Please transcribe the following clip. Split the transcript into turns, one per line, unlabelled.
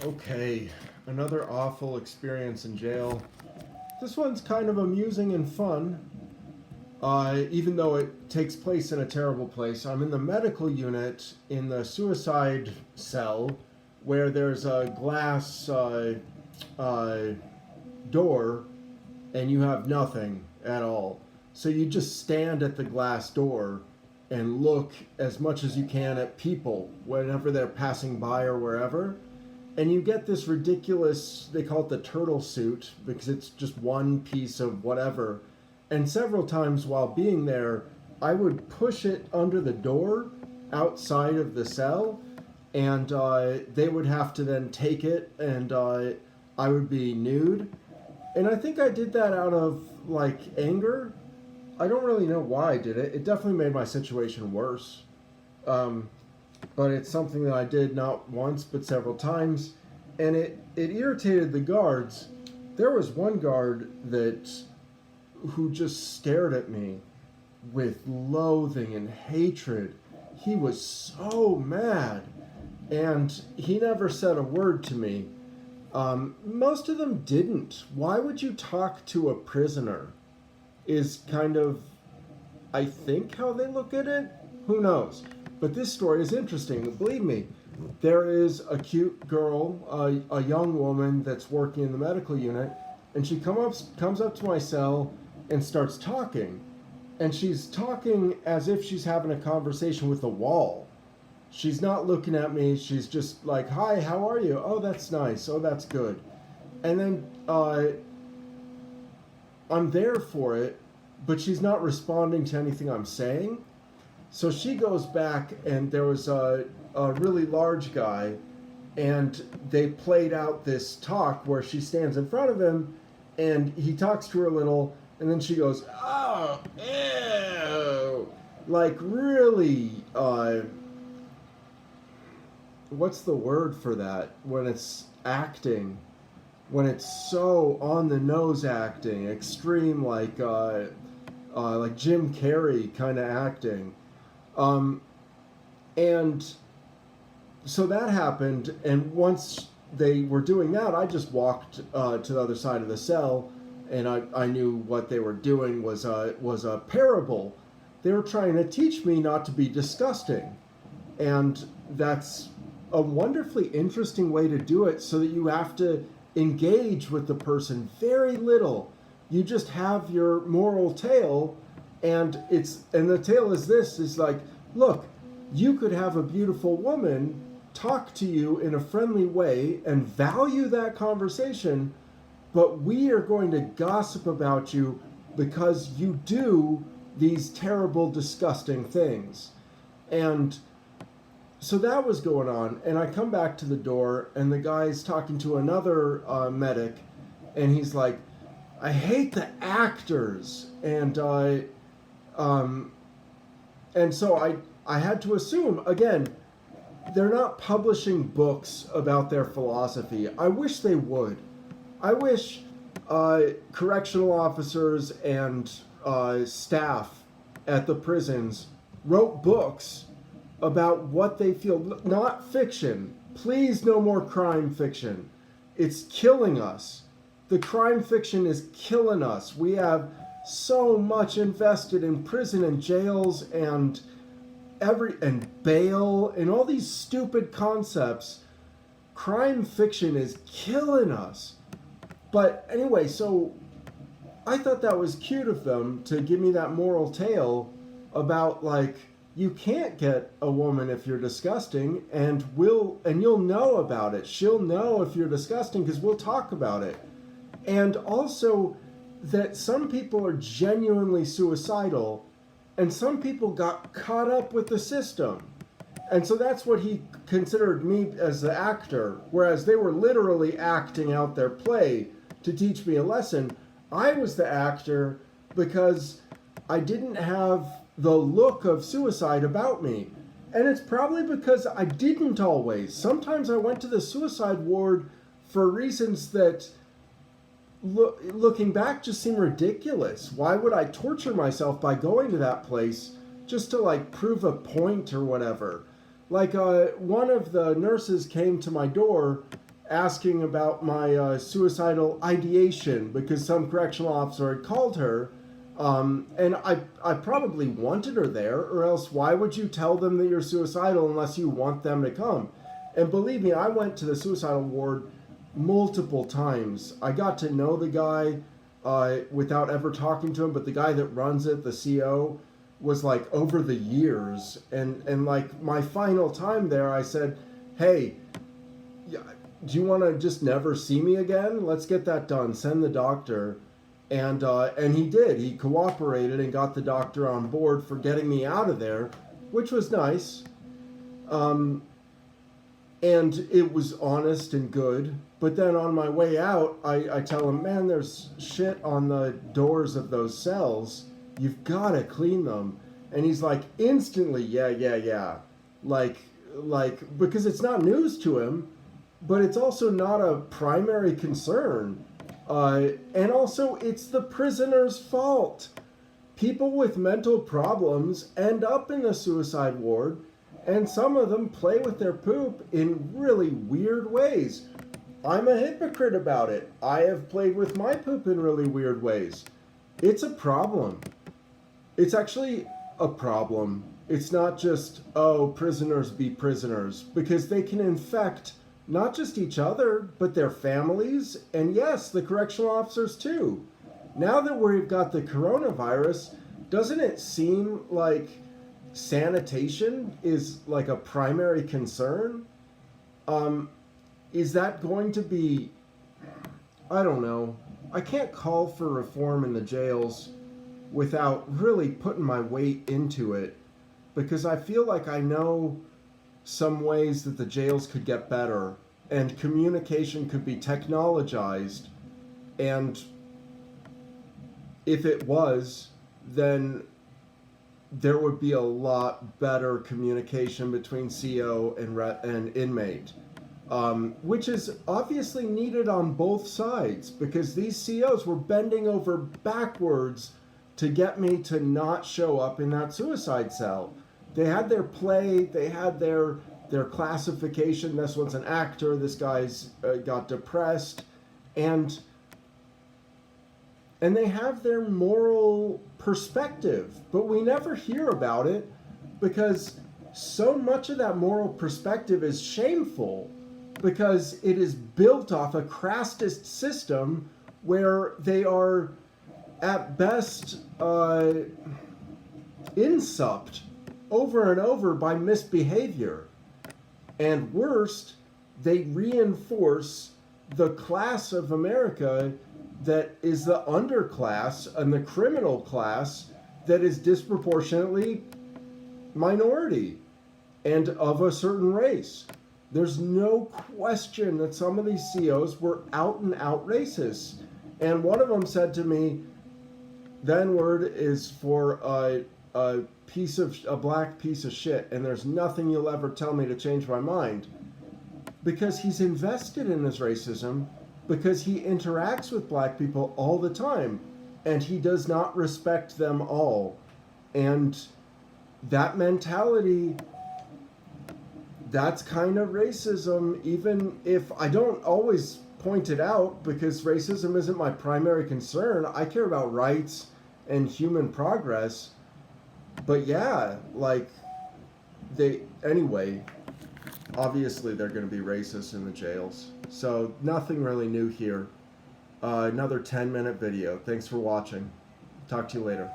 Okay, another awful experience in jail. This one's kind of amusing and fun, even though it takes place in a terrible place. I'm in the medical unit in the suicide cell where there's a glass uh, door and you have nothing at all. So you just stand at the glass door and look as much as you can at people whenever they're passing by or wherever. And you get this ridiculous, they call it the turtle suit because it's just one piece of whatever. And several times while being there, I would push it under the door outside of the cell, and they would have to then take it, and I would be nude. And I think I did that out of like anger. I don't really know why I did it. It definitely made my situation worse. Um, but it's something that I did not once but several times, and it irritated the guards. There was one guard that who just stared at me with loathing and hatred. He was so mad, and he never said a word to me. Most of them didn't. Why would you talk to a prisoner? Is kind of, I think, how they look at it. Who knows? But this story is interesting. Believe me, there is a cute girl, a young woman that's working in the medical unit, and she comes up to my cell and starts talking. And she's talking as if she's having a conversation with a wall. She's not looking at me. She's just like, "Hi, how are you? Oh, that's nice. Oh, that's good." And then I'm there for it, but she's not responding to anything I'm saying. So she goes back, and there was a really large guy, and they played out this talk where she stands in front of him, and he talks to her a little, and then she goes, "Oh, ew," like really. What's the word for that? When it's acting, when it's so on the nose acting, extreme, like Jim Carrey kind of acting. Um, and so that happened, and once they were doing that, I just walked to the other side of the cell, and I knew what they were doing was a parable. They were trying to teach me not to be disgusting, and that's a wonderfully interesting way to do it, so that you have to engage with the person very little. You just have your moral tale, and the tale is this: is like, look, you could have a beautiful woman talk to you in a friendly way and value that conversation, but we are going to gossip about you because you do these terrible, disgusting things. And so that was going on, and I come back to the door, and the guy's talking to another medic, and he's like, "I hate the actors," and so I had to assume again, they're not publishing books about their philosophy. I wish they would. I wish correctional officers and staff at the prisons wrote books about what they feel, not fiction. Please, no more crime fiction. It's killing us. The crime fiction is killing us. We have so much invested in prison and jails and bail and all these stupid concepts. Crime fiction is killing us. But anyway, so I thought that was cute of them to give me that moral tale about, like, you can't get a woman if you're disgusting, and you'll know about it. She'll know if you're disgusting because we'll talk about it. And also that some people are genuinely suicidal, and some people got caught up with the system. And so that's what he considered me as the actor, whereas they were literally acting out their play to teach me a lesson. I was the actor because I didn't have the look of suicide about me. And it's probably because I didn't always. Sometimes I went to the suicide ward for reasons that, looking back, just seem ridiculous. Why would I torture myself by going to that place just to, like, prove a point or whatever? Like, one of the nurses came to my door, asking about my suicidal ideation because some correctional officer had called her. And I probably wanted her there, or else why would you tell them that you're suicidal unless you want them to come? And believe me, I went to the suicidal ward multiple times. I got to know the guy without ever talking to him, but the guy that runs it, the CO, was like over the years. And like my final time there, I said, hey, do you want to just never see me again? Let's get that done. Send the doctor. And he did. He cooperated and got the doctor on board for getting me out of there, which was nice. And it was honest and good. But then on my way out, I tell him, man, there's shit on the doors of those cells. You've got to clean them. And he's like, instantly, yeah. Like, because it's not news to him, but it's also not a primary concern. And also, it's the prisoner's fault. People with mental problems end up in the suicide ward, and some of them play with their poop in really weird ways. I'm a hypocrite about it. I have played with my poop in really weird ways. It's a problem. It's actually a problem. It's not just, oh, prisoners be prisoners, because they can infect not just each other, but their families, and yes, the correctional officers too. Now that we've got the coronavirus, doesn't it seem like sanitation is like a primary concern? Is that going to be, I don't know. I can't call for reform in the jails without really putting my weight into it, because I feel like I know some ways that the jails could get better and communication could be technologized, and if it was, then there would be a lot better communication between CO and inmate, which is obviously needed on both sides, because these COs were bending over backwards to get me to not show up in that suicide cell. They had their play, they had their classification. This one's an actor, this guy's got depressed, and they have their moral perspective, but we never hear about it because so much of that moral perspective is shameful, because it is built off a crassist system where they are at best insupped over and over by misbehavior, and worst, they reinforce the class of America that is the underclass and the criminal class that is disproportionately minority and of a certain race. There's no question that some of these COs were out and out racist. And one of them said to me, the N-word is for a black piece of shit, and there's nothing you'll ever tell me to change my mind. Because he's invested in his racism, because he interacts with black people all the time, and he does not respect them all. And that mentality, that's kind of racism, even if I don't always point it out, because racism isn't my primary concern. I care about rights and human progress. But yeah, like, anyway, obviously they're going to be racist in the jails. So nothing really new here. Another 10-minute video. Thanks for watching. Talk to you later.